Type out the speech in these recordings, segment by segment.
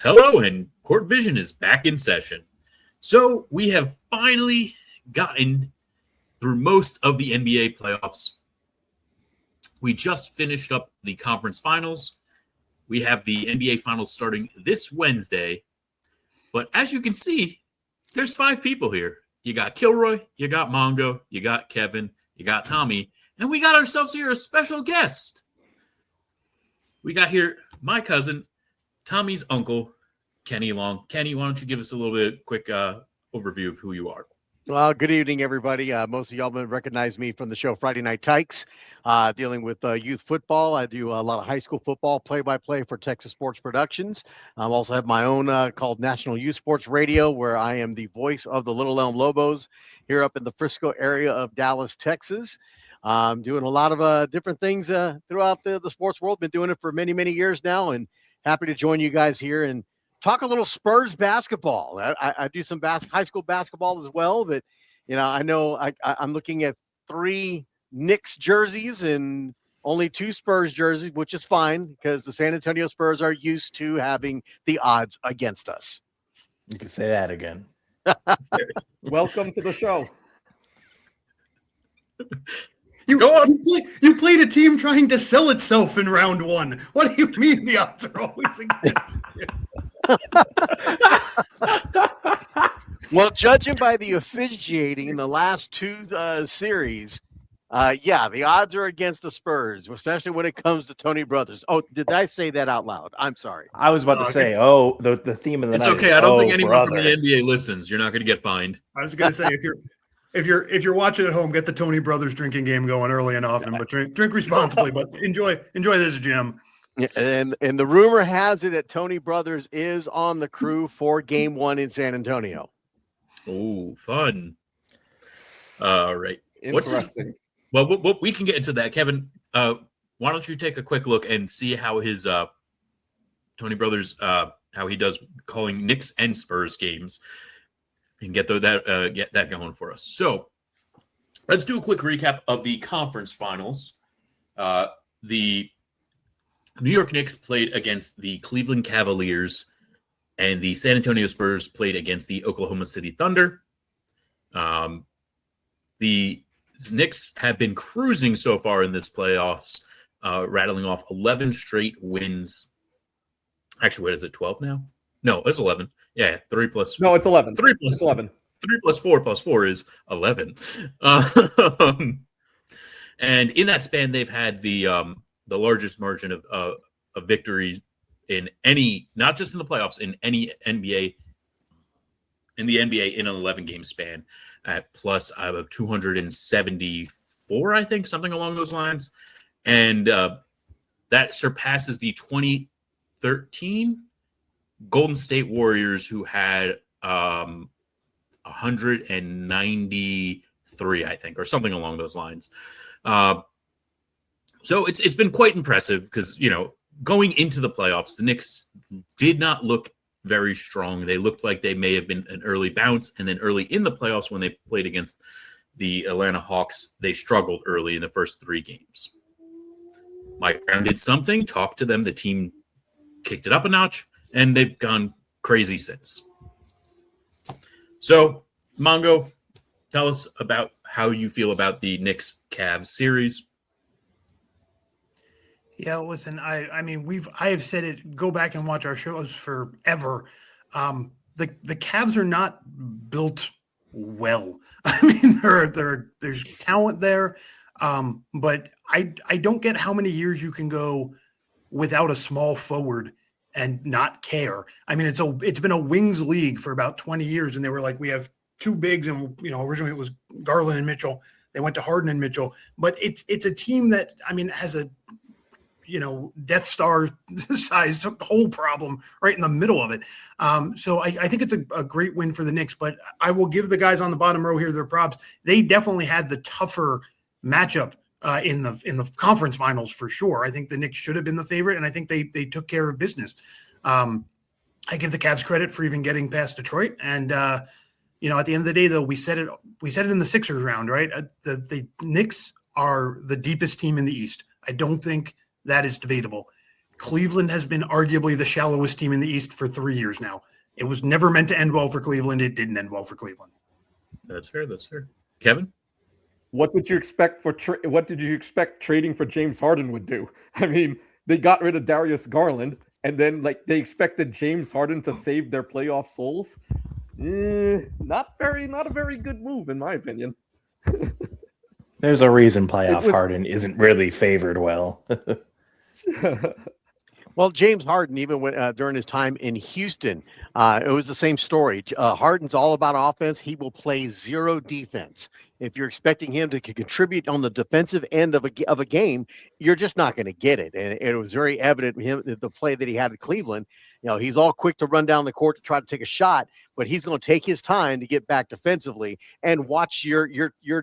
Hello, and Court Vision is back in session. So we have finally gotten through most of the NBA playoffs. We just finished up the conference finals. We have the NBA finals starting this Wednesday. But as you can see, there's 5 people here. You got Kilroy, you got Mongo, you got Kevin, you got Tommy, and we got ourselves here a special guest. We got here my cousin, Tommy's uncle, Kenny Long. Kenny, why don't you give us a little bit quick overview of who you are? Well, good evening, everybody. Most of y'all may recognize me from the show Friday Night Tykes, dealing with youth football. I do a lot of high school football play-by-play for Texas Sports Productions. I also have my own called National Youth Sports Radio, where I am the voice of the Little Elm Lobos here up in the Frisco area of Dallas, Texas. I'm doing a lot of different things throughout the sports world. Been doing it for many, many years now, and happy to join you guys here and talk a little Spurs basketball. I do some high school basketball as well, but I'm looking at 3 Knicks jerseys and only 2 Spurs jerseys, which is fine because the San Antonio Spurs are used to having the odds against us. You can say that again. Welcome to the show. You played a team trying to sell itself in round 1. What do you mean the odds are always against you? Well, judging by the officiating in the last 2 series, the odds are against the Spurs, especially when it comes to Tony Brothers. Oh, did I say that out loud? I'm sorry. I was about to say, the theme of the It's night. okay. I don't think anyone from the NBA listens. You're not going to get fined. I was going to say if you're watching at home, get the Tony Brothers drinking game going early and often, but drink responsibly. But enjoy this gym. And the rumor has it that Tony Brothers is on the crew for Game 1 in San Antonio. Oh, fun! All right. Interesting. Well, we can get into that, Kevin. Why don't you take a quick look and see how his Tony Brothers how he does calling Knicks and Spurs games, and get that going for us. So let's do a quick recap of the conference finals. The New York Knicks played against the Cleveland Cavaliers, and the San Antonio Spurs played against the Oklahoma City Thunder. The Knicks have been cruising so far in this playoffs, rattling off 11 straight wins. Actually, what is it, 12 now? No, it's 11. Yeah, 3 plus. No, it's 11. 3 plus it's 11. 3 plus 4 plus 4 is 11. And in that span, they've had the largest margin of victory in any, not just in the playoffs, in any NBA, in the NBA in an 11-game span at plus 274, I think, something along those lines. And that surpasses the 2013 Golden State Warriors, who had 193, I think, or something along those lines. So it's been quite impressive because, going into the playoffs, the Knicks did not look very strong. They looked like they may have been an early bounce, and then early in the playoffs when they played against the Atlanta Hawks, they struggled early in the first 3 games. Mike Brown did something, talked to them. The team kicked it up a notch, and they've gone crazy since. So, Mongo, tell us about how you feel about the Knicks-Cavs series. Yeah, listen, I have said it. Go back and watch our shows forever. The Cavs are not built well. I mean, there's talent there, but I don't get how many years you can go without a small forward and not care. I mean, it's been a wings league for about 20 years, and they were like, we have 2 bigs, and originally it was Garland and Mitchell. They went to Harden and Mitchell, but it's a team that has a Death Star size hole problem right in the middle of it. So I think it's a great win for the Knicks, but I will give the guys on the bottom row here their props. They definitely had the tougher matchup in the conference finals for sure. I think the Knicks should have been the favorite, and I think they took care of business. I give the Cavs credit for even getting past Detroit. And, at the end of the day, though, we said it in the Sixers round, right? The Knicks are the deepest team in the East. I don't think that is debatable. Cleveland has been arguably the shallowest team in the East for 3 years now. It was never meant to end well for Cleveland. It didn't end well for Cleveland. That's fair. That's fair. Kevin? What did you expect what did you expect trading for James Harden would do? I mean, they got rid of Darius Garland, and then they expected James Harden to save their playoff souls. Not a very good move, in my opinion. There's a reason playoff Harden isn't really favored well. Well, James Harden, even when during his time in Houston, it was the same story. Harden's all about offense. He will play zero defense. If you're expecting him to contribute on the defensive end of a game, you're just not going to get it. And it was very evident the play that he had at Cleveland. He's all quick to run down the court to try to take a shot, but he's going to take his time to get back defensively and watch your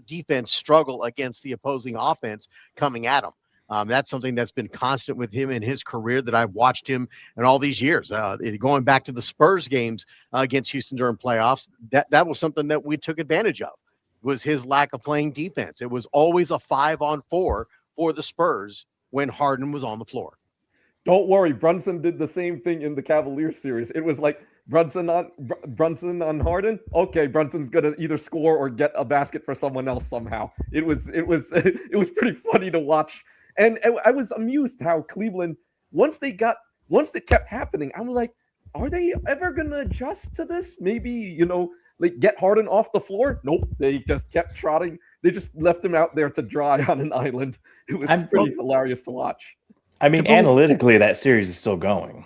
defense struggle against the opposing offense coming at him. That's something that's been constant with him in his career that I've watched him in all these years. Going back to the Spurs games against Houston during playoffs, that was something that we took advantage of, was his lack of playing defense. It was always a 5-on-4 for the Spurs when Harden was on the floor. Don't worry, Brunson did the same thing in the Cavaliers series. It was like Brunson on Harden. Okay, Brunson's gonna either score or get a basket for someone else somehow. It was pretty funny to watch. And I was amused how Cleveland, once it kept happening, I was like, are they ever going to adjust to this? Maybe, get Harden off the floor? Nope. They just kept trotting. They just left him out there to dry on an island. It was pretty hilarious to watch. I mean, analytically, that series is still going.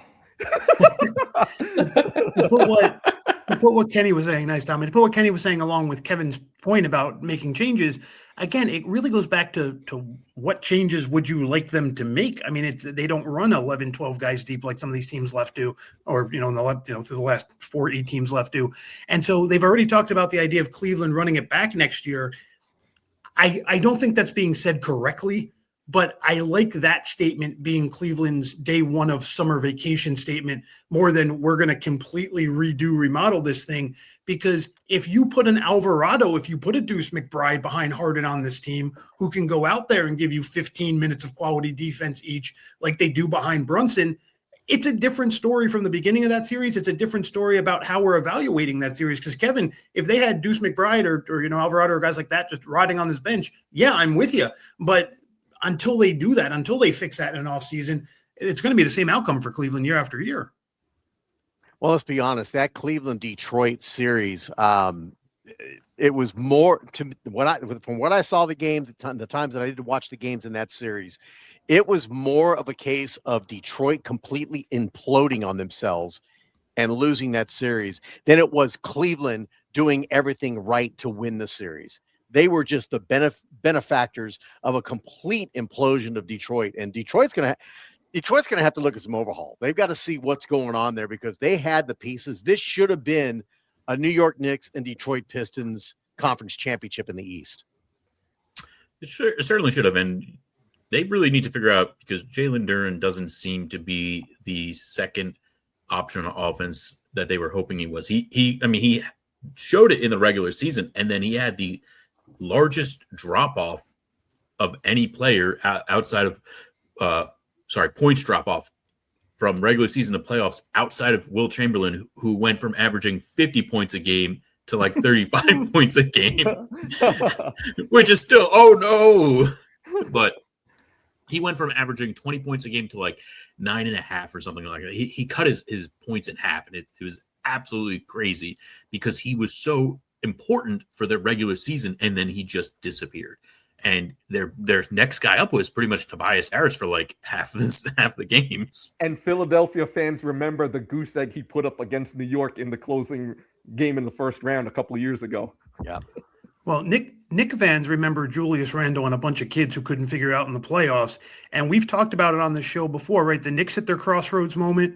To put what Kenny was saying, nice, Tommy. To put what Kenny was saying along with Kevin's point about making changes, again, it really goes back to what changes would you like them to make? I mean, they don't run 11, 12 guys deep like some of these teams left do, or through the last 8 teams left do. And so they've already talked about the idea of Cleveland running it back next year. I don't think that's being said correctly, but I like that statement being Cleveland's day one of summer vacation statement more than we're going to completely remodel this thing. Because if you put an Alvarado, if you put a Deuce McBride behind Harden on this team, who can go out there and give you 15 minutes of quality defense each, like they do behind Brunson, it's a different story from the beginning of that series. It's a different story about how we're evaluating that series. Because Kevin, if they had Deuce McBride or Alvarado or guys like that just riding on this bench, yeah, I'm with you. But until they do that, until they fix that in an offseason, it's going to be the same outcome for Cleveland year after year. Well, let's be honest. That Cleveland-Detroit series, it was more from what I saw the games, the times that I did watch the games in that series, it was more of a case of Detroit completely imploding on themselves and losing that series than it was Cleveland doing everything right to win the series. They were just the benefactors of a complete implosion of Detroit, and Detroit's going to have to look at some overhaul. They've got to see what's going on there because they had the pieces. This should have been a New York Knicks and Detroit Pistons conference championship in the East. It certainly should have, and they really need to figure out because Jalen Duren doesn't seem to be the second option on offense that they were hoping he was. He showed it in the regular season, and then he had the largest drop off of any player outside of points drop off from regular season to playoffs outside of Will Chamberlain, who went from averaging 50 points a game to like 35 points a game, which is still, oh no. But he went from averaging 20 points a game to like 9.5 or something like that. He cut his points in half, and it was absolutely crazy because he was so important for their regular season, and then he just disappeared. And their next guy up was pretty much Tobias Harris for like half the games. And Philadelphia fans remember the goose egg he put up against New York in the closing game in the first round a couple of years ago. Yeah. Well, Nick fans remember Julius Randle and a bunch of kids who couldn't figure it out in the playoffs. And we've talked about it on the show before, right? The Knicks hit their crossroads moment.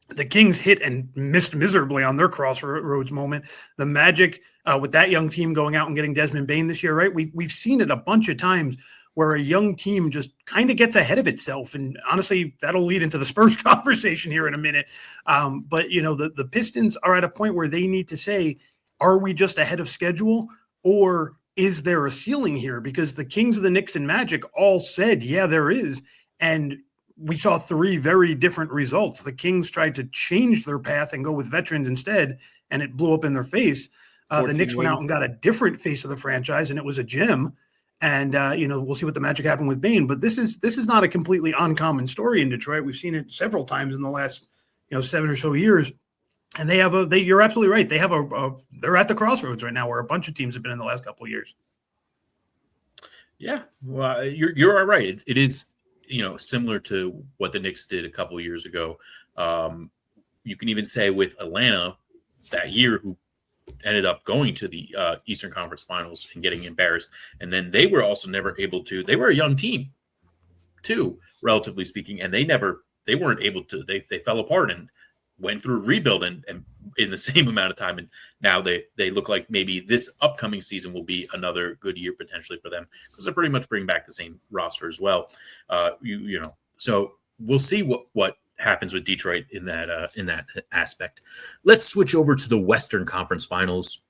The Kings hit and missed miserably on their crossroads moment. The Magic, with that young team going out and getting Desmond Bane this year, right? We've seen it a bunch of times where a young team just kind of gets ahead of itself. And honestly, that'll lead into the Spurs conversation here in a minute. But, the Pistons are at a point where they need to say, are we just ahead of schedule or is there a ceiling here? Because the Kings of the Knicks and Magic all said, yeah, there is. And we saw three very different results. The Kings tried to change their path and go with veterans instead, and it blew up in their face. The 14 Knicks went out and wins. got a different face of the franchise, and it was a gym. And we'll see what the magic happened with Bane. But this is not a completely uncommon story in Detroit. We've seen it several times in the last 7 or so years. And they have you're absolutely right. They have they're at the crossroads right now where a bunch of teams have been in the last couple of years. Yeah, well, you're all right. It is, similar to what the Knicks did a couple of years ago. You can even say with Atlanta that year, who ended up going to the Eastern Conference Finals and getting embarrassed, and then they were also never able to. They were a young team, too, relatively speaking, and they weren't able to. They fell apart and went through a rebuild and in the same amount of time, and now they look like maybe this upcoming season will be another good year potentially for them, because they're pretty much bringing back the same roster as well. So we'll see what happens with Detroit in that aspect. Let's switch over to the Western Conference Finals.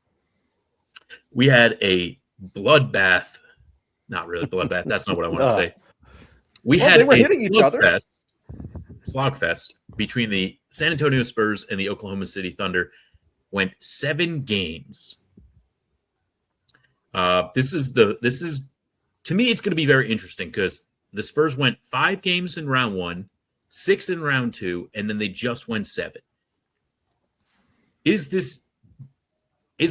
We had a bloodbath, not really bloodbath. That's not what I want to say. We had they were a hitting each other. slogfest between the San Antonio Spurs and the Oklahoma City Thunder. Went 7 games. This is to me, it's going to be very interesting because the Spurs went 5 games in round 1, 6 in round 2, and then they just went 7. Is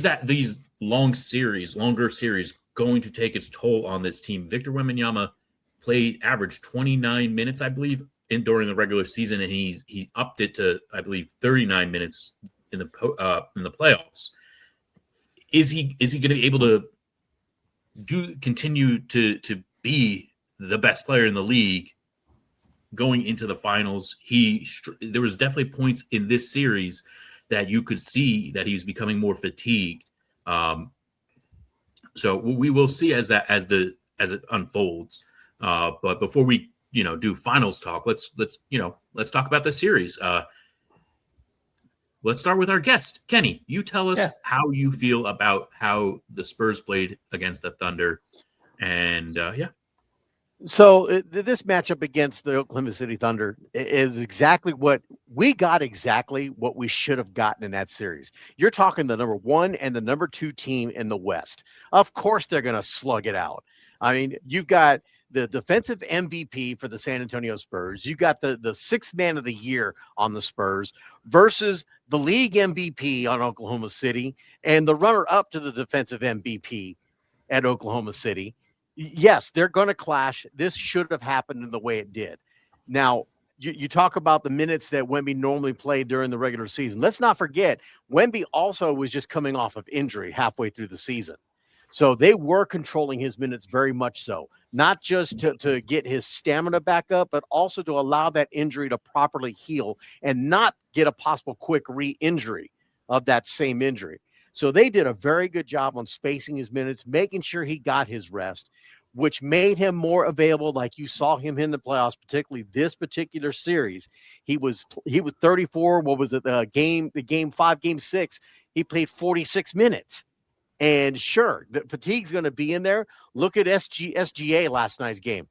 that these longer series going to take its toll on this team? Victor Wembanyama averaged 29 minutes, I believe, during the regular season, and he upped it to, I believe, 39 minutes in the playoffs. Is he going to be able to continue to be the best player in the league going into the finals? There was definitely points in this series that you could see that he was becoming more fatigued. So we will see as it unfolds. But before we do finals talk, let's talk about the series. Let's start with our guest, Kenny. You tell us how you feel about how the Spurs played against the Thunder, and So this matchup against the Oklahoma City Thunder is exactly what we should have gotten in that series. You're talking the number 1 and the number 2 team in the West. Of course, they're going to slug it out. I mean, you've got the defensive MVP for the San Antonio Spurs. You got the 6th man of the year on the Spurs versus the league MVP on Oklahoma City and the runner-up to the defensive MVP at Oklahoma City. Yes, they're going to clash. This should have happened in the way it did. Now, you talk about the minutes that Wemby normally played during the regular season. Let's not forget, Wemby also was just coming off of injury halfway through the season. So they were controlling his minutes very much so, not just to get his stamina back up, but also to allow that injury to properly heal and not get a possible quick re-injury of that same injury. So they did a very good job on spacing his minutes, making sure he got his rest, which made him more available. Like you saw him in the playoffs, particularly this particular series. He was 34. What was it? The game 5, game 6, he played 46 minutes. And sure, the fatigue's going to be in there. Look at SGA last night's game.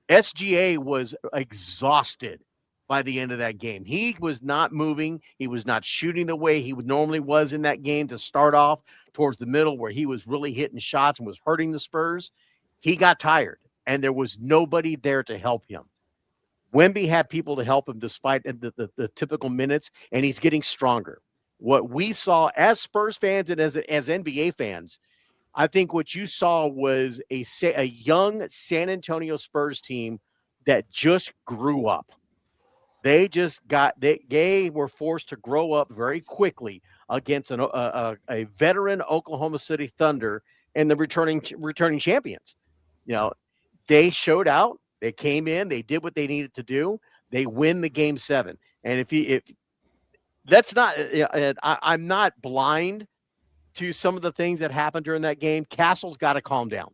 SGA was exhausted by the end of that game. He was not moving. He was not shooting the way he normally was in that game to start off towards the middle where he was really hitting shots and was hurting the Spurs. He got tired, and there was nobody there to help him. Wemby had people to help him despite the typical minutes, and he's getting stronger. What we saw as Spurs fans and as NBA fans, I think what you saw was a young San Antonio Spurs team that just grew up. They were forced to grow up very quickly against a veteran Oklahoma City Thunder and the returning champions. They showed out. They came in. They did what they needed to do. They win the game 7. And if that's not, I'm not blind to some of the things that happened during that game. Castle's got to calm down.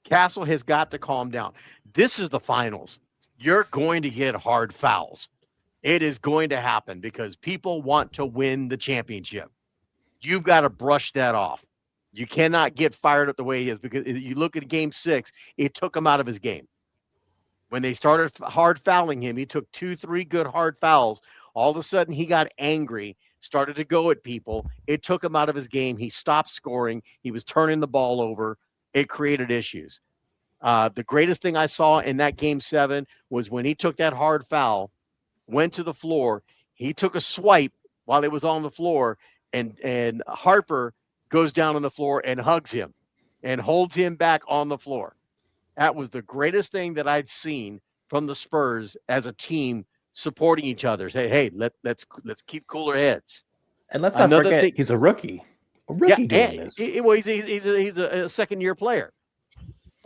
Castle has got to calm down. This is the finals. You're going to get hard fouls. It is going to happen because people want to win the championship. You've got to brush that off. You cannot get fired up the way he is because you look at game 6, it took him out of his game. When they started hard fouling him, he took 2-3 good hard fouls. All of a sudden, he got angry, started to go at people. It took him out of his game. He stopped scoring. He was turning the ball over. It created issues. The greatest thing I saw in that game 7 was when he took that hard foul, went to the floor. He took a swipe while it was on the floor, and Harper goes down on the floor and hugs him and holds him back on the floor. That was the greatest thing that I'd seen from the Spurs as a team supporting each other. Say, hey, let's keep cooler heads. And let's not forget, he's a rookie. Doing this. He's a second-year player.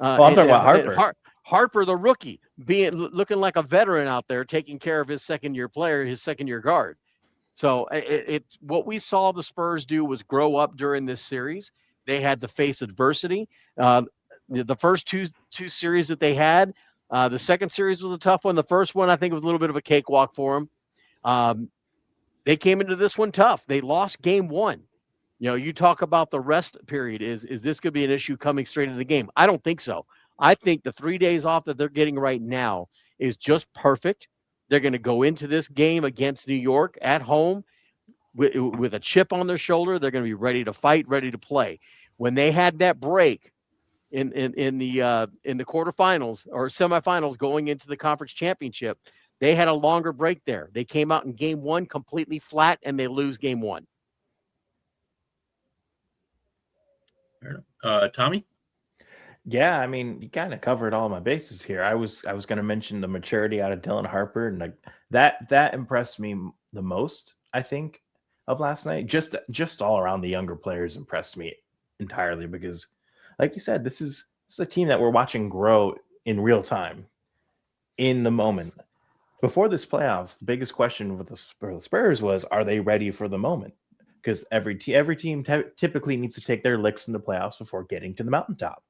I'm talking about Harper. Harper, the rookie, looking like a veteran out there, taking care of his second-year player, his second-year guard. So it's what we saw the Spurs do was grow up during this series. They had to face adversity. The first two series that they had, the second series was a tough one. The first one, I think, was a little bit of a cakewalk for them. They came into this one tough. They lost game 1. You talk about the rest period. Is this going to be an issue coming straight into the game? I don't think so. I think the 3 days off that they're getting right now is just perfect. They're going to go into this game against New York at home with a chip on their shoulder. They're going to be ready to fight, ready to play. When they had that break in the quarterfinals or semifinals going into the conference championship, they had a longer break there. They came out in game 1 completely flat, and they lose game 1. Tommy? Yeah, I mean, you kind of covered all my bases here. I was going to mention the maturity out of Dylan Harper, and that impressed me the most, I think, of last night. Just all around, the younger players impressed me entirely because, like you said, this is a team that we're watching grow in real time, in the moment. Before this playoffs, the biggest question with the Spurs was, are they ready for the moment? Because every team typically needs to take their licks in the playoffs before getting to the mountaintop.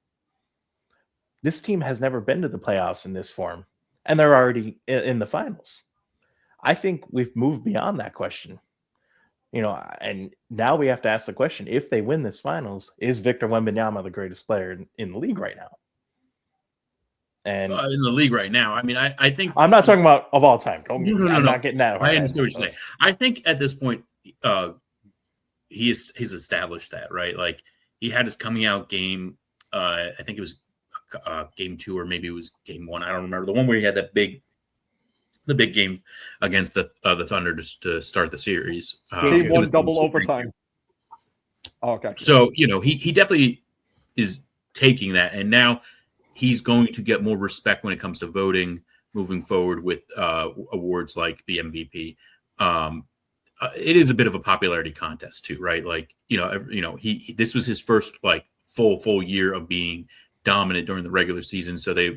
This team has never been to the playoffs in this form, and they're already in the finals. I think we've moved beyond that question. And now we have to ask the question, if they win this finals, is Victor Wembanyama the greatest player in the league right now? And in the league right now, I mean, I think I'm not talking about of all time. I'm not getting that. I understand what you're saying. I think at this point, he's established that, right? Like, he had his coming out game. I think it was game 2, or maybe it was game 1. I don't remember, the one where he had the big game against the Thunder to start the series. Game 1 double overtime. Oh, okay. So he definitely is taking that, and now he's going to get more respect when it comes to voting moving forward with awards like the MVP. It is a bit of a popularity contest too, right? Like, this was his first like full year of being dominant during the regular season. So they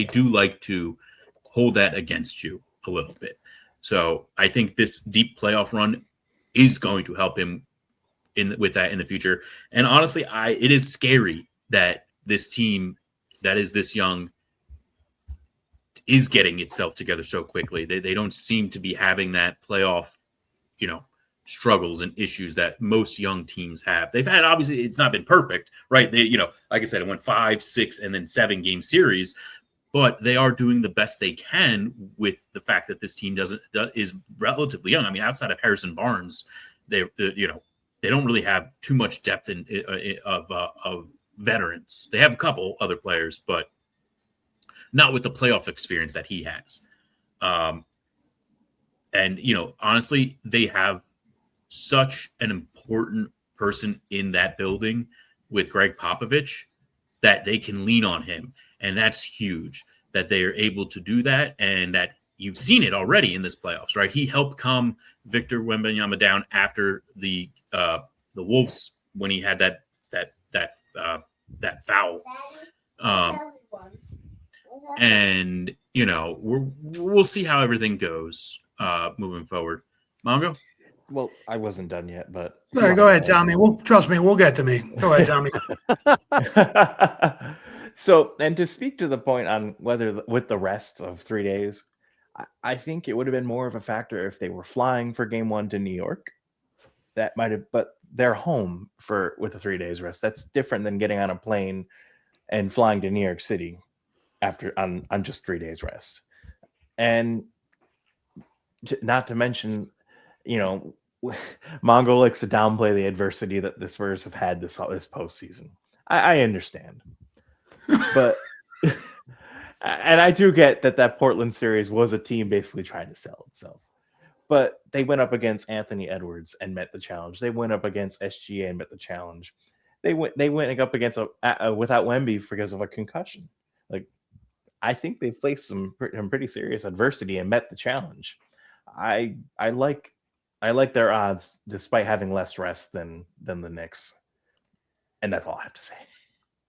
do like to hold that against you a little bit. So I think this deep playoff run is going to help him with that in the future. And honestly, it is scary that this team that is this young is getting itself together so quickly. They don't seem to be having that playoff, struggles and issues that most young teams have. They've had, obviously, it's not been perfect, right? They, like I said, it went 5, 6, and then 7 game series, but they are doing the best they can with the fact that this team is relatively young. I mean, outside of Harrison Barnes, they don't really have too much depth of veterans. They have a couple other players, but not with the playoff experience that he has. And honestly, they have such an important person in that building with Greg Popovich that they can lean on him. And that's huge that they are able to do that, and that you've seen it already in this playoffs, right? He helped calm Victor Wembanyama down after the Wolves when he had that foul. And we'll see how everything goes moving forward. Mongo? Well, I wasn't done yet, but sorry, go ahead, Tommy. Trust me, we'll get to me. Go ahead, Tommy. So, and to speak to the point on whether with the rest of 3 days, I think it would have been more of a factor if they were flying for game 1 to New York. That might have, but they're home with the 3 days rest. That's different than getting on a plane and flying to New York City on just 3 days rest. And not to mention, Mongo likes to downplay the adversity that the Spurs have had this postseason. I understand, but and I do get that Portland series was a team basically trying to sell itself. But they went up against Anthony Edwards and met the challenge. They went up against SGA and met the challenge. They went up against without Wemby because of a concussion. Like, I think they faced some pretty serious adversity and met the challenge. I like their odds despite having less rest than the Knicks. And that's all I have to say.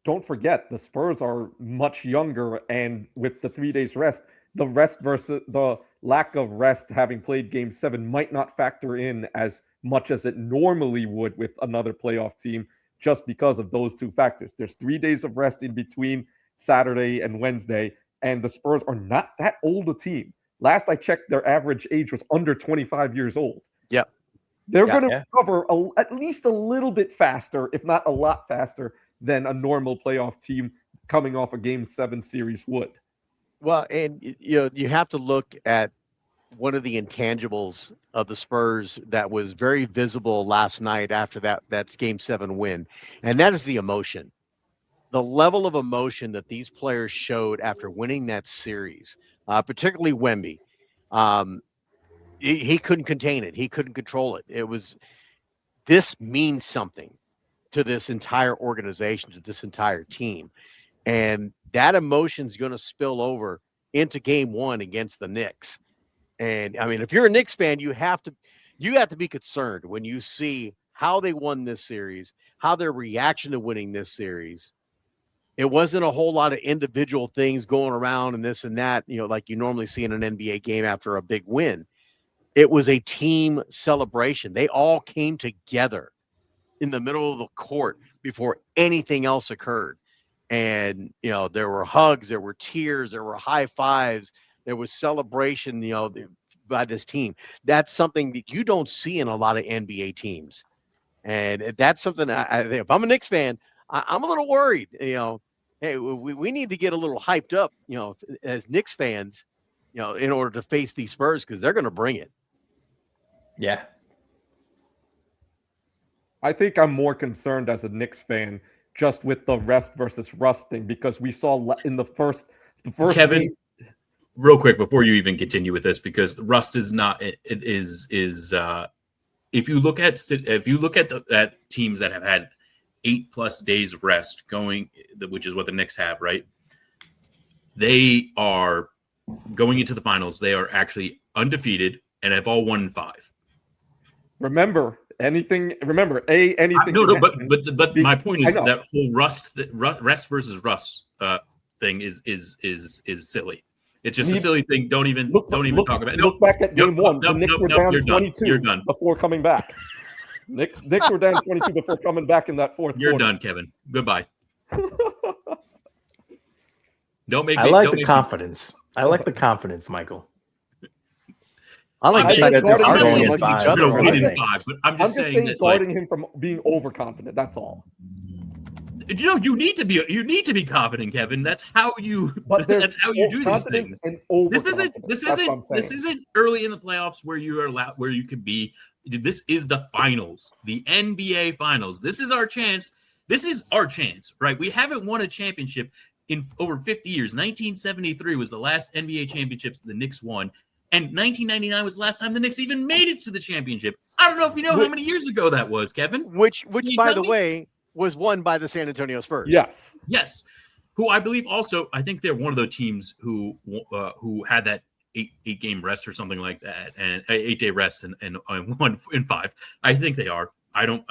Don't forget, the Spurs are much younger, and with the 3 days rest, the rest versus the lack of rest having played Game 7 might not factor in as much as it normally would with another playoff team, just because of those two factors. There's 3 days of rest in between Saturday and Wednesday, and the Spurs are not that old a team. Last I checked, their average age was under 25 years old. Yeah. They're going to recover at least a little bit faster, if not a lot faster, than a normal playoff team coming off a Game 7 series would. Well, and you have to look at one of the intangibles of the Spurs that was very visible last night after that's Game 7 win, and that is the emotion. The level of emotion that these players showed after winning that series, particularly Wemby. He couldn't contain it. He couldn't control it. This means something to this entire organization, to this entire team. And that emotion is going to spill over into Game 1 against the Knicks. And I mean, if you're a Knicks fan, you have to be concerned when you see how they won this series, how their reaction to winning this series. It wasn't a whole lot of individual things going around and this and that, like you normally see in an NBA game after a big win. It was a team celebration. They all came together in the middle of the court before anything else occurred. And, there were hugs, there were tears, there were high fives, there was celebration, by this team. That's something that you don't see in a lot of NBA teams. And that's something if I'm a Knicks fan, I'm a little worried, hey, we need to get a little hyped up, as Knicks fans, in order to face these Spurs, because they're going to bring it. Yeah. I think I'm more concerned as a Knicks fan just with the rest versus rust thing, because we saw in the first Kevin, game. Real quick before you even continue with this, because rust is not if you look at teams that have had 8+ days of rest going, which is what the Knicks have, right? They are going into the finals. They are actually undefeated and have all won 5. Remember, anything. But my point is that whole rest versus rust thing is silly. It's just a silly thing. Don't even talk about it. Look back at Game 1. The Knicks were down 22 You're done. Before coming back. Knicks were down 22 before coming back in that fourth You're quarter. done, Kevin. Goodbye. Don't make I me. like the confidence. I like the confidence, Michael. I like the fact that they're I'm going saying against each five. other. Win in 5, but I'm just saying that, guarding him from being overconfident. That's all. You need to be confident, Kevin. That's how you do these things. This isn't early in the playoffs where you can be. This is the finals, the NBA finals. This is our chance. Right? We haven't won a championship in over 50 years. 1973 was the last NBA championships the Knicks won. And 1999 was the last time the Knicks even made it to the championship. I don't know if you know how many years ago that was, Kevin. Which by the way, was won by the San Antonio Spurs. Yes. Who I believe also, I think they're one of the teams who had that eight game rest or something like that, and 8-day rest and 1 in 5. I think they are. I don't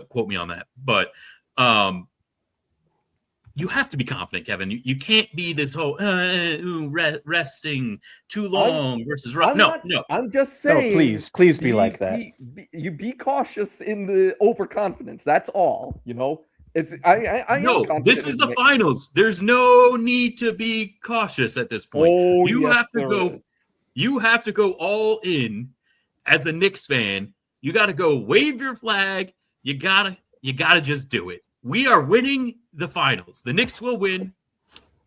quote me on that, but you have to be confident, Kevin. You can't be this whole resting too long versus no. I'm just saying. No, please be like that. You be cautious in the overconfidence. That's all. It's I no. This is the finals. There's no need to be cautious at this point. You have to go all in as a Knicks fan. You got to go wave your flag. You gotta just do it. We are winning the finals. The Knicks will win.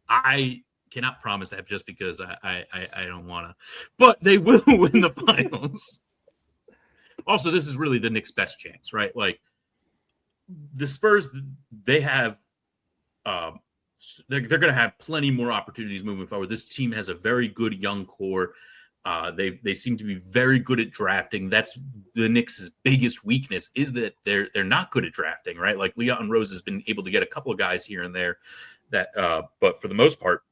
I cannot promise that just because I don't want to. But they will win the finals. Also, this is really the Knicks' best chance, right? Like, the Spurs, they have they're going to have plenty more opportunities moving forward. This team has a very good young core. They seem to be very good at drafting. That's the Knicks' biggest weakness, is that they're not good at drafting, right? Like, Leon Rose has been able to get a couple of guys here and there that, but for the most part,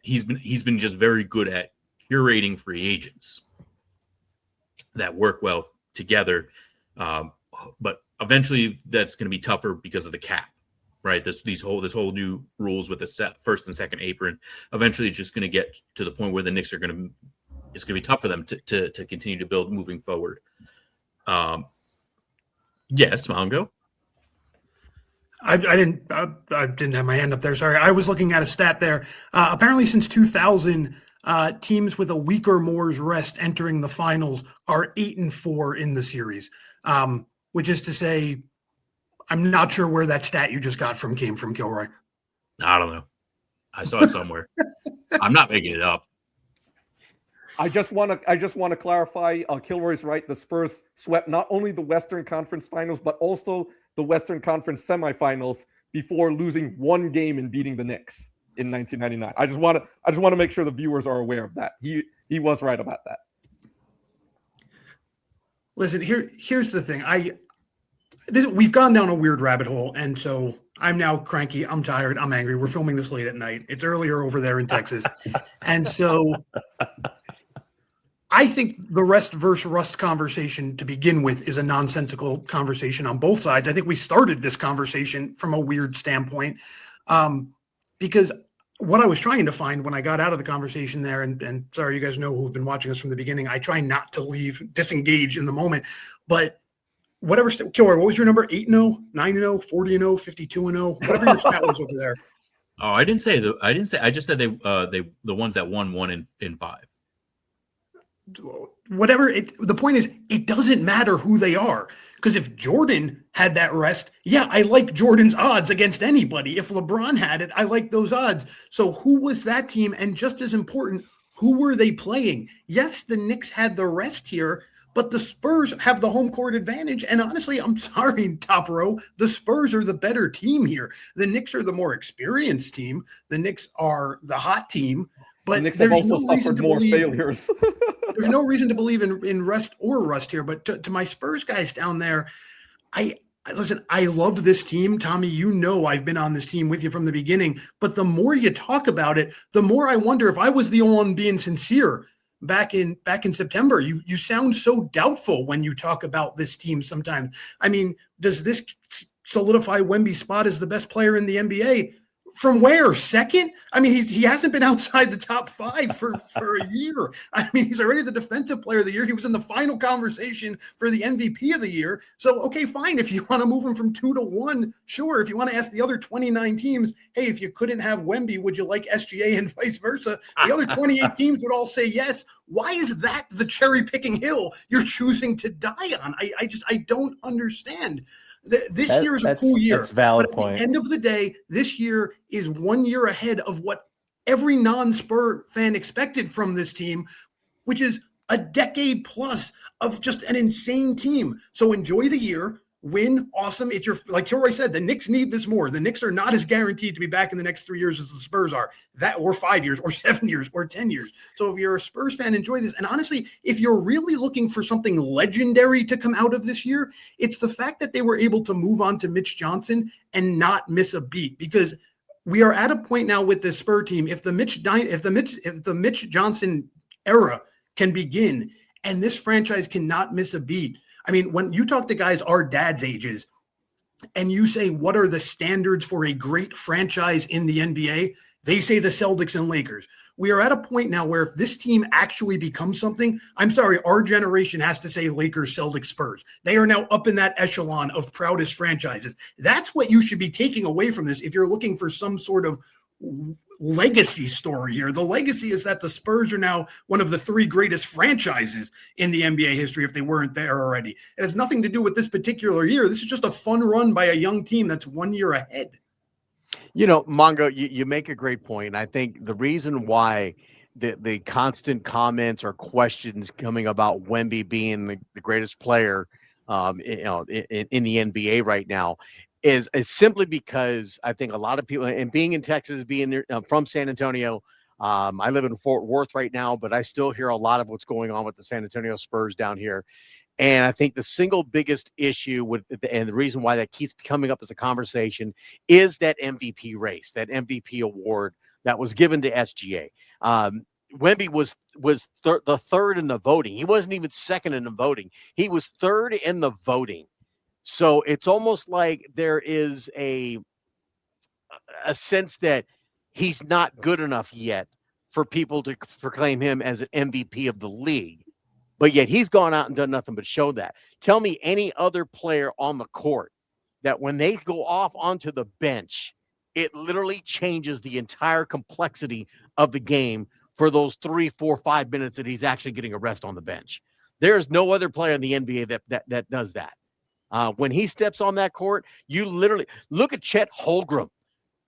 he's been just very good at curating free agents that work well together. But eventually that's going to be tougher because of the cap, right? This whole new rules with the first and second apron. Eventually it's just going to get to the point where the Knicks it's going to be tough for them to continue to build moving forward. Yes, Mongo. I didn't have my hand up there. Sorry. I was looking at a stat there. Apparently since 2000, teams with a week or more's rest entering the finals are 8-4 in the series. Which is to say, I'm not sure where that stat you just got came from, Kilroy. I don't know. I saw it somewhere. I'm not making it up. I just want to clarify. Kilroy's right. The Spurs swept not only the Western Conference Finals, but also the Western Conference Semifinals before losing one game and beating the Knicks in 1999. I just want to make sure the viewers are aware of that. He was right about that. Listen, here's the thing. We've gone down a weird rabbit hole, and so I'm now cranky. I'm tired. I'm angry. We're filming this late at night. It's earlier over there in Texas. And so I think the rest versus rust conversation to begin with is a nonsensical conversation on both sides. I think we started this conversation from a weird standpoint because what I was trying to find when I got out of the conversation there, and sorry, you guys know who've been watching us from the beginning, I try not to disengage in the moment, but whatever, Kilroy, what was your number? 8-0, 9-0, 40-0, 52-0, whatever your stat was over there. Oh, I didn't say. I just said they the ones that won 1 in 5. Whatever. The point is, it doesn't matter who they are, because if Jordan had that rest, yeah, I like Jordan's odds against anybody. If LeBron had it, I like those odds. So who was that team? And just as important, who were they playing? Yes, the Knicks had the rest here, but the Spurs have the home court advantage. And honestly, I'm sorry, Top Row, the Spurs are the better team here. The Knicks are the more experienced team. The Knicks are the hot team. But the Knicks have also suffered more failures. There's no reason to believe in rest or rust here. But to my Spurs guys down there, listen, I love this team. Tommy, you know I've been on this team with you from the beginning. But the more you talk about it, the more I wonder if I was the only one being sincere back in September. You sound so doubtful when you talk about this team sometimes. I mean, does this solidify Wemby's spot as the best player in the NBA? From where? Second? I mean, he hasn't been outside the top 5 for a year. I mean, he's already the defensive player of the year. He was in the final conversation for the MVP of the year. So, okay, fine. If you want to move him from 2 to 1, sure. If you want to ask the other 29 teams, hey, if you couldn't have Wemby, would you like SGA and vice versa? The other 28 teams would all say yes. Why is that the cherry-picking hill you're choosing to die on? I don't understand. This year is a cool year. That's a valid but at point. the end of the day, this year is 1 year ahead of what every non-Spur fan expected from this team, which is a decade plus of just an insane team. So enjoy the year, win, awesome. It's like Kilroy said, the Knicks need this more. The Knicks are not as guaranteed to be back in the next 3 years as the Spurs are, or 5 years, or 7 years, or 10 years. So if you're a Spurs fan, enjoy this. And honestly, if you're really looking for something legendary to come out of this year, it's the fact that they were able to move on to Mitch Johnson and not miss a beat, because we are at a point now with this Spur team. If the Mitch Johnson era can begin and this franchise cannot miss a beat. I mean, when you talk to guys our dad's ages and you say, what are the standards for a great franchise in the NBA? They say the Celtics and Lakers. We are at a point now where if this team actually becomes something, I'm sorry, our generation has to say Lakers, Celtics, Spurs. They are now up in that echelon of proudest franchises. That's what you should be taking away from this if you're looking for some sort of legacy story here. The legacy is that the Spurs are now one of the 3 greatest franchises in the NBA history if they weren't there already. It has nothing to do with this particular year. This is just a fun run by a young team that's 1 year ahead. Mongo, you make a great point. I think the reason why the constant comments or questions coming about Wemby being the greatest player, in the NBA right now is simply because I think a lot of people, and being in Texas, being there, from San Antonio, I live in Fort Worth right now, but I still hear a lot of what's going on with the San Antonio Spurs down here. And I think the single biggest issue and the reason why that keeps coming up as a conversation is that MVP race, that MVP award that was given to SGA. Wemby was the third in the voting. He wasn't even second in the voting. He was third in the voting. So it's almost like there is a sense that he's not good enough yet for people to proclaim him as an MVP of the league. But yet he's gone out and done nothing but show that. Tell me any other player on the court that when they go off onto the bench, it literally changes the entire complexity of the game for those 3, 4, 5 minutes that he's actually getting a rest on the bench. There's no other player in the NBA that does that. When he steps on that court, you literally look at Chet Holmgren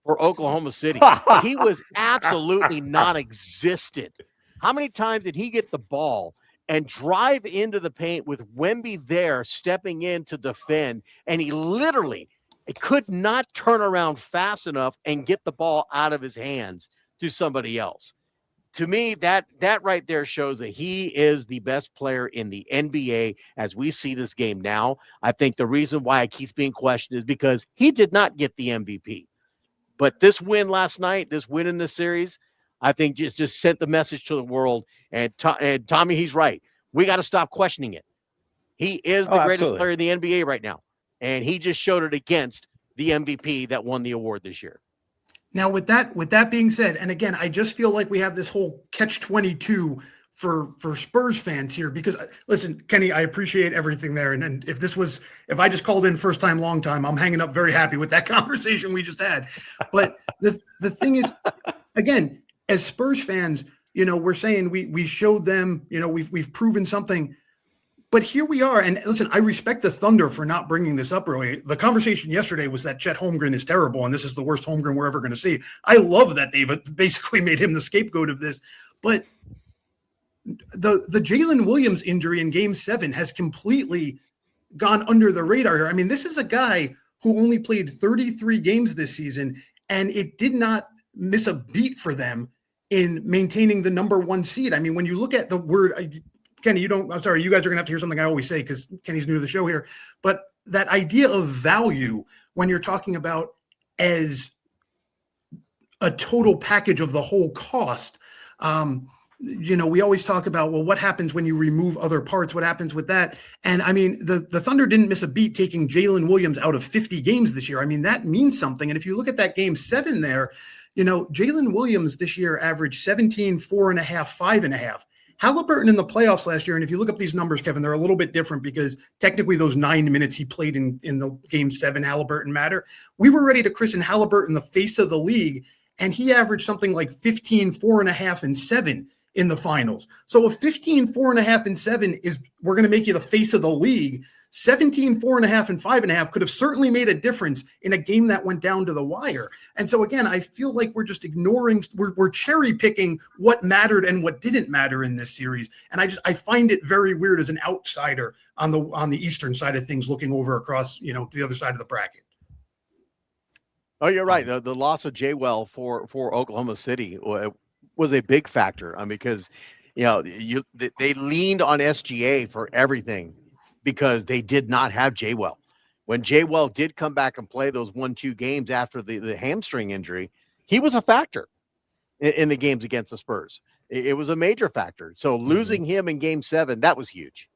for Oklahoma City. He was absolutely non-existent. How many times did he get the ball and drive into the paint with Wemby there stepping in to defend, and he literally could not turn around fast enough and get the ball out of his hands to somebody else? To me, that right there shows that he is the best player in the NBA as we see this game now. I think the reason why it keeps being questioned is because he did not get the MVP. But this win last night, this win in this series, I think just sent the message to the world. And Tommy, he's right. We got to stop questioning it. He is the greatest player in the NBA right now. And he just showed it against the MVP that won the award this year. Now, with that being said, and again, I just feel like we have this whole catch-22 for Spurs fans here because, listen, Kenny, I appreciate everything there. And if I just called in first time, long time, I'm hanging up very happy with that conversation we just had. But the thing is, again, as Spurs fans, we're saying we showed them, we've proven something. But here we are. And listen, I respect the Thunder for not bringing this up early. The conversation yesterday was that Chet Holmgren is terrible, and this is the worst Holmgren we're ever going to see. I love that they've basically made him the scapegoat of this. But the Jalen Williams injury in Game 7 has completely gone under the radar here. I mean, this is a guy who only played 33 games this season, and it did not miss a beat for them in maintaining the number 1 seed. I mean, when you look at the word – Kenny, I'm sorry, you guys are going to have to hear something I always say because Kenny's new to the show here. But that idea of value when you're talking about as a total package of the whole cost, we always talk about, well, what happens when you remove other parts? What happens with that? And I mean, the Thunder didn't miss a beat taking Jalen Williams out of 50 games this year. I mean, that means something. And if you look at that Game 7 there, Jalen Williams this year averaged 17, 4.5, 5.5. Halliburton in the playoffs last year, and if you look up these numbers, Kevin, they're a little bit different because technically those 9 minutes he played in the Game 7 Halliburton matter. We were ready to christen Halliburton the face of the league, and he averaged something like 15, 4.5, and 7 in the finals. So a 15, 4.5, and 7 is we're going to make you the face of the league. 17, 4.5, and 5.5 could have certainly made a difference in a game that went down to the wire. And so again, I feel like we're just ignoring, we're cherry picking what mattered and what didn't matter in this series. And I find it very weird as an outsider on the Eastern side of things, looking over across, the other side of the bracket. Oh, you're right. The loss of J-Well for Oklahoma City was a big factor. I mean, because they leaned on SGA for everything because they did not have J-Well. When J-Well did come back and play those 1-2 games after the hamstring injury, he was a factor in the games against the Spurs. It was a major factor. So losing him in Game 7, that was huge.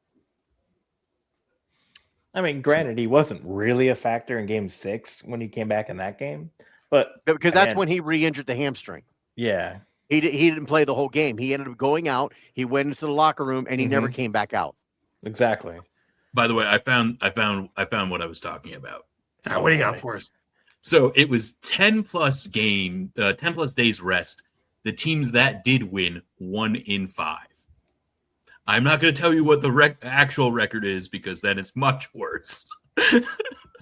I mean, granted, he wasn't really a factor in Game 6 when he came back in that game, but because that's when he re-injured the hamstring. Yeah. He didn't play the whole game. He ended up going out. He went into the locker room and he never came back out. Exactly. By the way, I found what I was talking about. What do you got for us? So it was 10 plus days rest. The teams that did win 1 in 5. I'm not going to tell you what the actual record is because then it's much worse.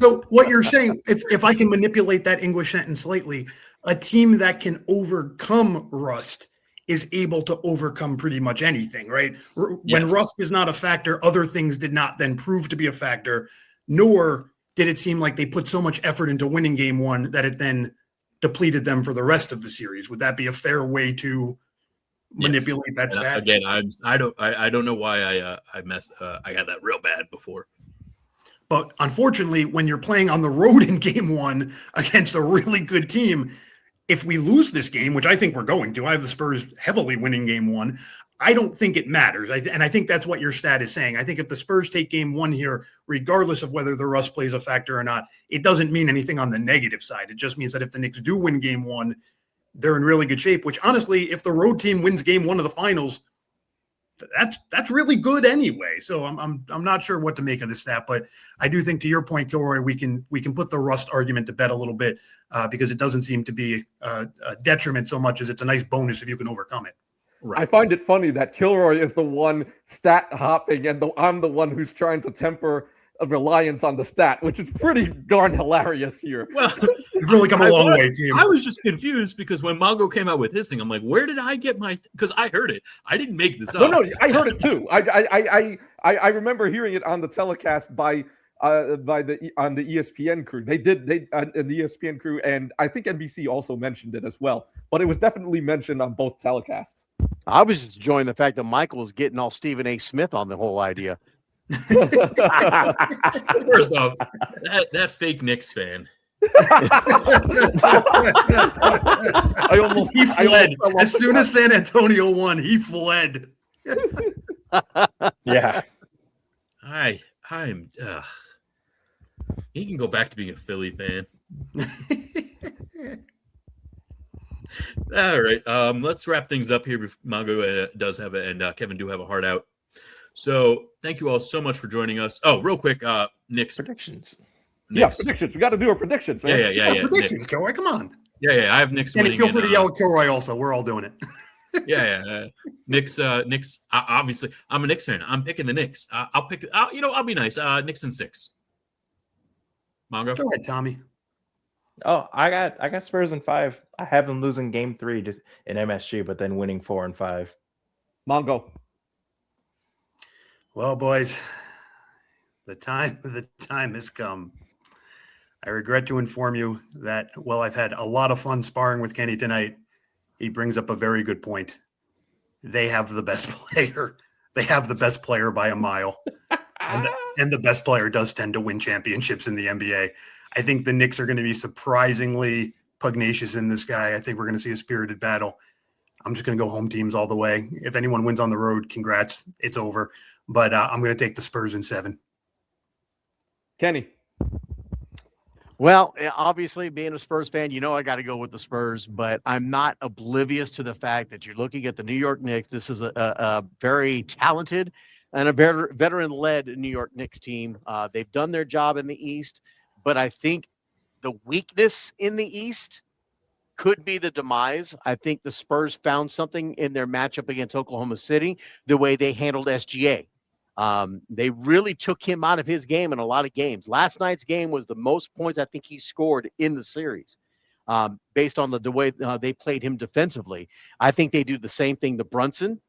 So what you're saying, if I can manipulate that English sentence slightly, a team that can overcome rust is able to overcome pretty much anything, right? When Yes. rust is not a factor, other things did not then prove to be a factor, nor did it seem like they put so much effort into winning game one that it then depleted them for the rest of the series. Would that be a fair way to manipulate that And stat? again, I don't know why I got that real bad before. But unfortunately, when you're playing on the road in game one against a really good team, if we lose this game, which I think we're going to, I have the Spurs heavily winning game one. I don't think it matters. And I think that's what your stat is saying. I think if the Spurs take game one here, regardless of whether the rust plays a factor or not, it doesn't mean anything on the negative side. It just means that if the Knicks do win game one, they're in really good shape, which honestly, if the road team wins game one of the finals, that's really good anyway. So I'm not sure what to make of this stat, but I do think, to your point, Kilroy, we can put the rust argument to bed a little bit because it doesn't seem to be a detriment so much as it's a nice bonus if you can overcome it. I find it funny that Kilroy is the one stat hopping and I'm the one who's trying to temper a reliance on the stat, which is pretty darn hilarious here. Well, You've really come a long way, team. I was just confused because when Mongo came out with his thing, I'm like, where did I get my? Because I heard it. I didn't make this up. No, I heard it too. I remember hearing it on the telecast on the ESPN crew. They in the ESPN crew, and I think NBC also mentioned it as well. But it was definitely mentioned on both telecasts. I was just enjoying the fact that Michael was getting all Stephen A. Smith on the whole idea. First off, that fake Knicks fan. He fled. As soon as San Antonio won, he fled. Yeah. I'm he can go back to being a Philly fan. All right. Let's wrap things up here. Mongo does have it, and Kevin do have a heart out. So thank you all so much for joining us. Oh, real quick, Knicks Predictions. Yeah, predictions. We got to do our predictions, man. Yeah. Predictions, Kilroy, come on. Yeah. I have Knicks And winning. feel free to yell at Kilroy also. We're all doing it. Yeah. Knicks. Obviously, I'm a Knicks fan. I'm picking the Knicks. I'll pick. I'll be nice. Knicks in 6. Mongo. Go ahead, Tommy. Oh, I got Spurs in 5. I have them losing game 3 just in MSG, but then winning 4 and 5. Mongo. Well, boys, the time has come. I regret to inform you that while I've had a lot of fun sparring with Kenny tonight, he brings up a very good point. They have the best player. They have the best player by a mile. And the best player does tend to win championships in the NBA. I think the Knicks are going to be surprisingly pugnacious in this guy. I think we're going to see a spirited battle. I'm just going to go home teams all the way. If anyone wins on the road, congrats. It's over. But I'm going to take the Spurs in 7. Kenny. Well, obviously, being a Spurs fan, I got to go with the Spurs, but I'm not oblivious to the fact that you're looking at the New York Knicks. This is a very talented and a veteran-led New York Knicks team. They've done their job in the East, but I think the weakness in the East could be the demise. I think the Spurs found something in their matchup against Oklahoma City, the way they handled SGA. They really took him out of his game in a lot of games. Last night's game was the most points I think he scored in the series, based on the way they played him defensively. I think they do the same thing to Brunson.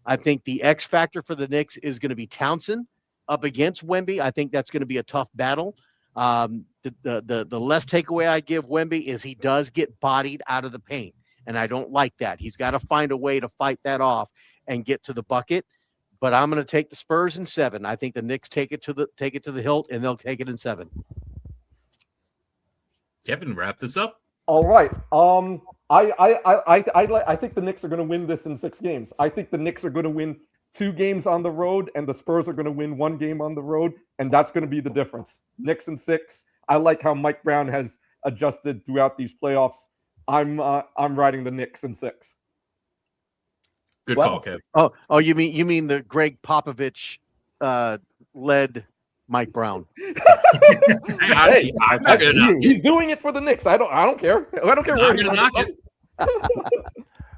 I think the X factor for the Knicks is going to be Townsend up against Wemby. I think that's going to be a tough battle. The less takeaway I give Wemby is he does get bodied out of the paint, and I don't like that. He's got to find a way to fight that off and get to the bucket. But I'm going to take the Spurs in 7. I think the Knicks take it to the hilt, and they'll take it in 7. Kevin, wrap this up. All right. I think the Knicks are going to win this in 6 games. I think the Knicks are going to win 2 games on the road, and the Spurs are going to win 1 game on the road, and that's going to be the difference. Knicks in 6. I like how Mike Brown has adjusted throughout these playoffs. I'm riding the Knicks in 6. Good call, Kev. Oh, you mean the Greg Popovich led Mike Brown? Hey, I'm not gonna knock he's doing it for the Knicks. I don't care. I don't care where I'm he's gonna knock it.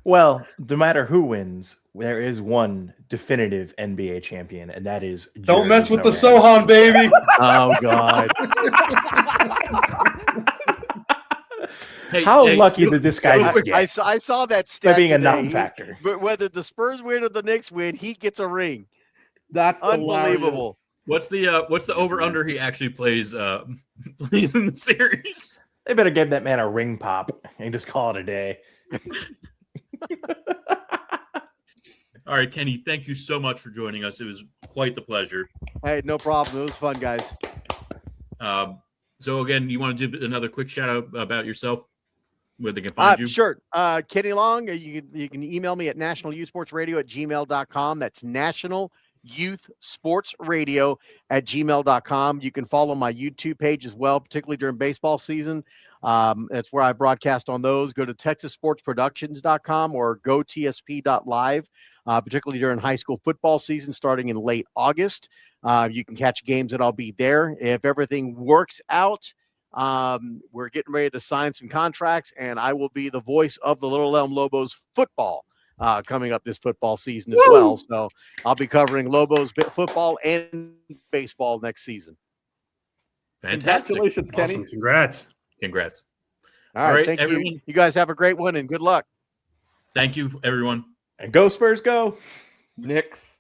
Well, no matter who wins, there is one definitive NBA champion, and that is Don't mess with the Sohan. Sohan, baby. Oh God. Hey, How hey, lucky you- did this guy real just quick, get I saw that by stat being a today. non-factor? But whether the Spurs win or the Knicks win, he gets a ring. That's Unbelievable. hilarious. What's the over under he actually plays plays in the series? They better give that man a ring pop and just call it a day. All right, Kenny, thank you so much for joining us. It was quite the pleasure. Hey, no problem. It was fun, guys. So again, you want to do another quick shout out about yourself, where they can find you? Sure. Kenny Long, you can email me at nationalyouthsportsradio@gmail.com. That's nationalyouthsportsradio@gmail.com. You can follow my YouTube page as well, particularly during baseball season. That's where I broadcast on those. Go to texassportsproductions.com or gotsp.live, particularly during high school football season starting in late August. You can catch games that I'll be there. If everything works out, we're getting ready to sign some contracts, and I will be the voice of the Little Elm Lobos football coming up this football season as well. So I'll be covering Lobos football and baseball next season. Fantastic. Congratulations, Kenny. Awesome. Congrats. Congrats. All right, right, thank everyone. you. You guys have a great one and good luck. Thank you, everyone. And go Spurs, go! Knicks.